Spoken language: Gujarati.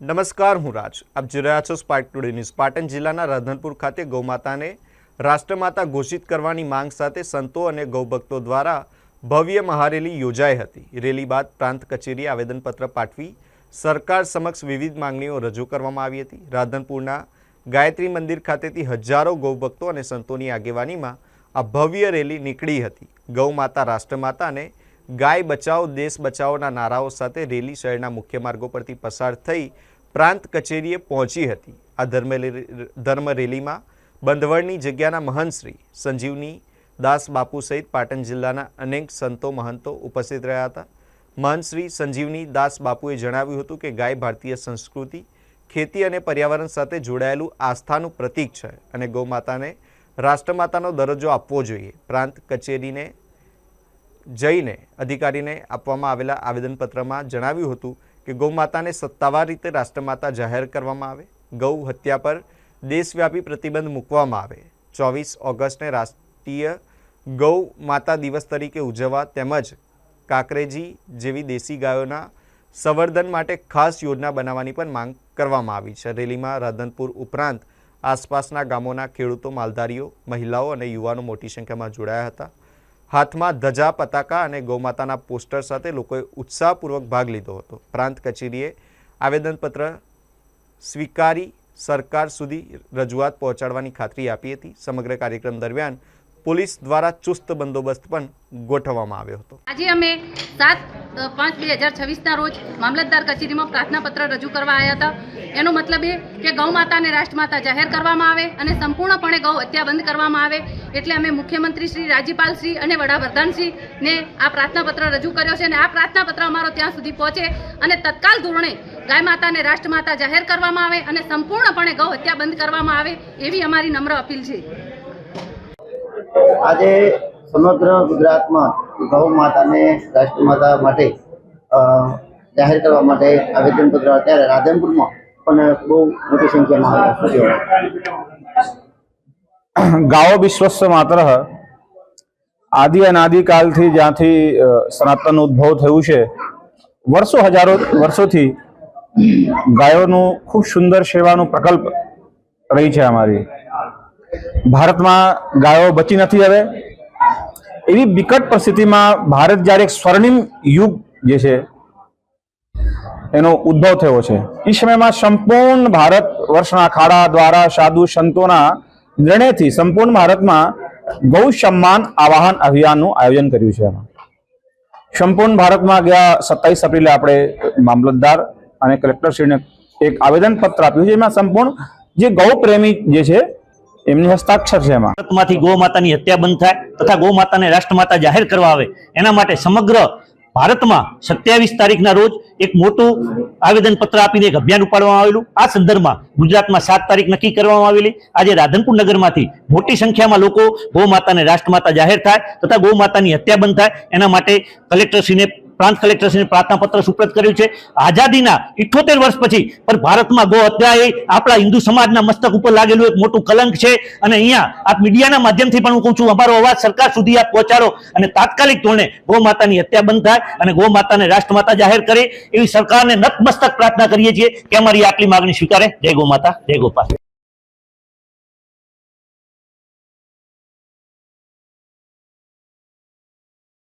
નમસ્કાર, હું રાજ. આપ જોઈ રહ્યા છો સ્પાર્ક ટુડે ન્યૂઝ. પાટણ જિલ્લાના રાધનપુર ખાતે ગૌમાતાને રાષ્ટ્રમાતા ઘોષિત કરવાની માંગ સાથે સંતો અને ગૌભક્તો દ્વારા ભવ્ય મહારેલી યોજાઈ હતી. રેલી બાદ પ્રાંત કચેરીએ આવેદનપત્ર પાઠવી સરકાર સમક્ષ વિવિધ માંગણીઓ રજૂ કરવામાં આવી હતી. રાધનપુરના ગાયત્રી મંદિર ખાતેથી હજારો ગૌભક્તો અને સંતોની આગેવાનીમાં આ ભવ્ય રેલી નીકળી હતી. ગૌમાતા રાષ્ટ્રમાતા અને ગાય બચાવો દેશ બચાવોના નારાઓ સાથે રેલી શહેરના મુખ્ય માર્ગો પરથી પસાર થઈ પ્રાંત કચેરીએ પહોંચી હતી. આ ધર્મ રેલીમાં બંધવડની જગ્યાના મહંત શ્રી સંજીવની દાસ બાપુ સહિત પાટણ જિલ્લાના અનેક સંતો મહંતો ઉપસ્થિત રહ્યા હતા. મહંત શ્રી સંજીવની દાસ બાપુએ જણાવ્યું હતું કે ગાય ભારતીય સંસ્કૃતિ, ખેતી અને પર્યાવરણ સાથે જોડાયેલું આસ્થાનું પ્રતીક છે અને ગૌમાતાને રાષ્ટ્રમાતાનો દરજ્જો આપવો જોઈએ. પ્રાંત કચેરીને જઈને અધિકારીને આપવામાં આવેલા આવેદનપત્રમાં જણાવ્યું હતું કે ગૌમાતાને સત્તાવાર રીતે રાષ્ટ્રમાતા જાહેર કરવામાં આવે, ગૌ હત્યા પર દેશવ્યાપી પ્રતિબંધ મૂકવામાં આવે, 24 ઓગસ્ટને રાષ્ટ્રીય ગૌ માતા દિવસ તરીકે ઉજવવા તેમજ કાંકરેજી જેવી દેશી ગાયોના સંવર્ધન માટે ખાસ યોજના બનાવવાની પણ માંગ કરવામાં આવી છે. રેલીમાં રાધનપુર ઉપરાંત આસપાસના ગામોના ખેડૂતો, માલધારીઓ, મહિલાઓ અને યુવાનો મોટી સંખ્યામાં જોડાયા હતા. હાથમાં ધજા, પતાકા અને ગૌમાતાના પોસ્ટર સાથે લોકોએ ઉત્સાહપૂર્વક ભાગ લીધો હતો. પ્રાંત કચેરીએ આવેદનપત્ર સ્વીકારી સરકાર સુધી રજૂઆત પહોંચાડવાની ખાતરી આપી હતી. સમગ્ર કાર્યક્રમ દરમિયાન પોલીસ દ્વારા ચુસ્ત બંદોબસ્ત પણ ગોઠવવામાં આવ્યો હતો. આજે અમે 7/5/2026ના રોજ મામલતદાર કચેરીમાં પ્રાર્થનાપત્ર રજૂ કરવા આવ્યા હતા. એનો મતલબ એ કે ગૌ માતાને રાષ્ટ્રમાતા જાહેર કરવામાં આવે અને સંપૂર્ણપણે ગૌ હત્યા બંધ કરવામાં આવે. એટલે અમે મુખ્યમંત્રી શ્રી, રાજ્યપાલ શ્રી અને વડાપ્રધાનશ્રીને આ પ્રાર્થનાપત્ર રજૂ કર્યો છે અને આ પ્રાર્થનાપત્ર અમારો ત્યાં સુધી પહોંચે અને તત્કાલ ધોરણે ગાય માતાને રાષ્ટ્રમાતા જાહેર કરવામાં આવે અને સંપૂર્ણપણે ગૌ હત્યા બંધ કરવામાં આવે એવી અમારી નમ્ર અપીલ છે. આજે સમગ્ર ગુજરાતમાં ગૌ માતાને રાષ્ટ્રમાતા માટે જાહેર કરવા માટે આવેદનપત્ર અત્યારે રાધનપુરમાં પણ બહુ મોટી સંખ્યામાં ગાઓ વિશ્વસ્વ માત્ર આદિ અનાદિકાલથી જ્યાંથી સનાતન ઉદ્ભવ થયું છે, વર્ષો હજારો વર્ષોથી ગાયોનું ખૂબ સુંદર સેવાનું પ્રકલ્પ રહી છે અમારી. ભારતમાં ગાયો બચી નથી. હવે એવી વિકટ પરિસ્થિતિમાં ભારત જ્યારે એક સ્વર્ણિમ યુગ જે છે એનો ઉદ્ભવ થયો છે, એ સમયમાં સંપૂર્ણ ભારત વર્ષના અખાડા દ્વારા સાધુ સંતોના નિર્ણયથી સંપૂર્ણ ભારતમાં ગૌ સન્માન આવાહન અભિયાનનું આયોજન કર્યું છે. સંપૂર્ણ ભારતમાં ગયા 27 એપ્રિલે આપણે મામલતદાર અને કલેક્ટરશ્રીને એક આવેદનપત્ર આપ્યું છે. એમાં સંપૂર્ણ જે ગૌ પ્રેમી જે છે એમની હસ્તાક્ષર છે. એમાં ભારતમાંથી ગૌ માતાની હત્યા બંધ થાય તથા ગૌ માતાને રાષ્ટ્રમાતા જાહેર કરવા આવે એના માટે સમગ્ર ભારતમાં 27 તારીખના રોજ એક મોટું આવેદનપત્ર આપીને એક અભિયાન ઉપાડવામાં આવેલું. આ સંદર્ભમાં ગુજરાતમાં 7 તારીખ નક્કી કરવામાં આવેલી. આજે રાધનપુર નગરમાંથી મોટી સંખ્યામાં લોકો ગૌ માતાને રાષ્ટ્રમાતા જાહેર થાય તથા ગૌ માતાની હત્યા બંધ થાય એના માટે કલેક્ટરશ્રીને, પ્રાંત કલેક્ટરશ્રીને પ્રાર્થનાપત્ર સુપ્રત કર્યું છે. આઝાદીના 78 વર્ષ પછી પણ ભારતમાં ગૌ હત્યા એ આપણા હિન્દુ સમાજના મસ્તક ઉપર લાગેલું એક મોટું કલંક છે અને અહીંયા આપ મીડિયાના માધ્યમથી પણ હું કહું છું, અમારો અવાજ સરકાર સુધી આપ પહોંચાડો અને તાત્કાલિક ધોરણે ગૌ માતાની હત્યા બંધ થાય અને ગૌ માતાને રાષ્ટ્રમાતા જાહેર કરે એવી સરકારને નતમસ્તક પ્રાર્થના કરીએ છીએ કે અમારી આટલી માગણી સ્વીકારે. જય ગૌ માતા, જય ગોપાલ.